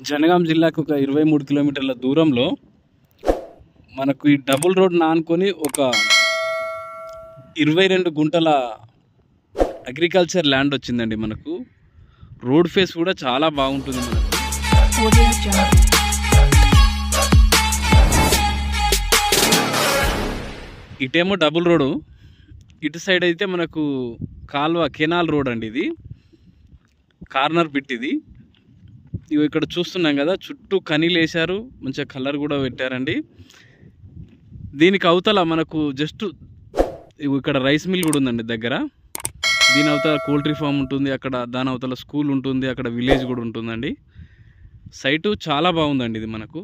జనగాం జిల్లాకు ఒక 23 కిలోమీటర్ల దూరంలో మనకు ఈ డబుల్ రోడ్ ఆనుకొని ఒక 22 గుంటల అగ్రికల్చర్ ల్యాండ్ వచ్చిందండి. మనకు రోడ్ ఫేస్ కూడా చాలా బాగుంటుంది. మనకు ఇటేమో డబుల్ రోడ్, ఇటు సైడ్ అయితే మనకు కాల్వ కెనాల్ రోడ్ అండి. ఇది కార్నర్ బిట్. ఇది ఇక్కడ చూస్తున్నాం కదా, చుట్టూ కనీలు వేశారు, మంచిగా కలర్ కూడా పెట్టారండి. దీనికి అవతల మనకు జస్ట్ ఇక్కడ రైస్ మిల్ కూడా ఉందండి దగ్గర. దీని అవతల పోల్ట్రీ ఫామ్ ఉంటుంది, అక్కడ దాని అవతల స్కూల్ ఉంటుంది, అక్కడ విలేజ్ కూడా ఉంటుందండి. సైటు చాలా బాగుందండి. ఇది మనకు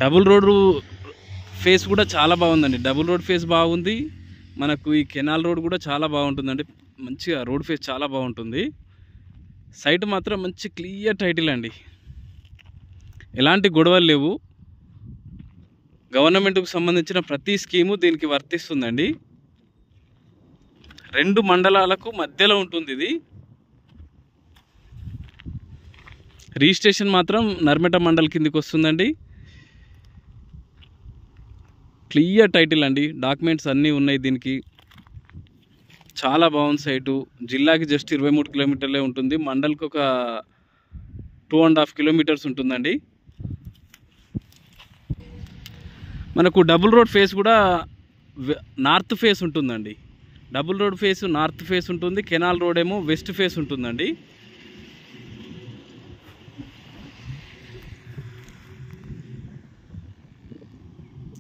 డబుల్ రోడ్ ఫేస్ కూడా చాలా బాగుందండి. డబుల్ రోడ్ ఫేస్ బాగుంది, మనకు ఈ కెనాల్ రోడ్ కూడా చాలా బాగుంటుందండి. మంచిగా రోడ్ ఫేస్ చాలా బాగుంటుంది. సైట్ మాత్రం మంచి క్లియర్ టైటిల్ అండి, ఎలాంటి గొడవలు లేవు. గవర్నమెంట్కు సంబంధించిన ప్రతి స్కీము దీనికి వర్తిస్తుందండి. 2 మండలాలకు మధ్యలో ఉంటుంది. ఇది రిజిస్ట్రేషన్ మాత్రం నర్మెట మండల్ కిందికి వస్తుందండి. క్లియర్ టైటిల్ అండి, డాక్యుమెంట్స్ అన్నీ ఉన్నాయి. దీనికి చాలా బాగుంది సైటు. జిల్లాకి జస్ట్ 23 కిలోమీటర్లే ఉంటుంది. మండల్కి ఒక 2.5 కిలోమీటర్స్ ఉంటుందండి. మనకు డబుల్ రోడ్ ఫేస్ కూడా నార్త్ ఫేస్ ఉంటుందండి. Double road face north face ఉంటుంది, కెనాల్ రోడ్ ఏమో వెస్ట్ ఫేస్ ఉంటుందండి.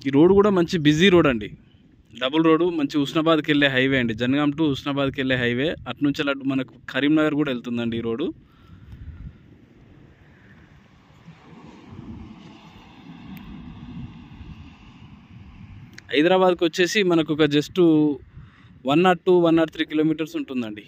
ఈ రోడ్ కూడా మంచి బిజీ రోడ్ అండి. డబుల్ రోడ్డు మంచి హుస్నాబాద్కి వెళ్ళే హైవే అండి. జనగాం టు హుస్నాబాద్కి వెళ్ళే హైవే. అటునుంచి అటు మనకు కరీంనగర్ కూడా వెళ్తుందండి ఈ రోడ్డు. హైదరాబాద్కి వచ్చేసి మనకు ఒక జస్ట్ 102-103 కిలోమీటర్స్ ఉంటుందండి.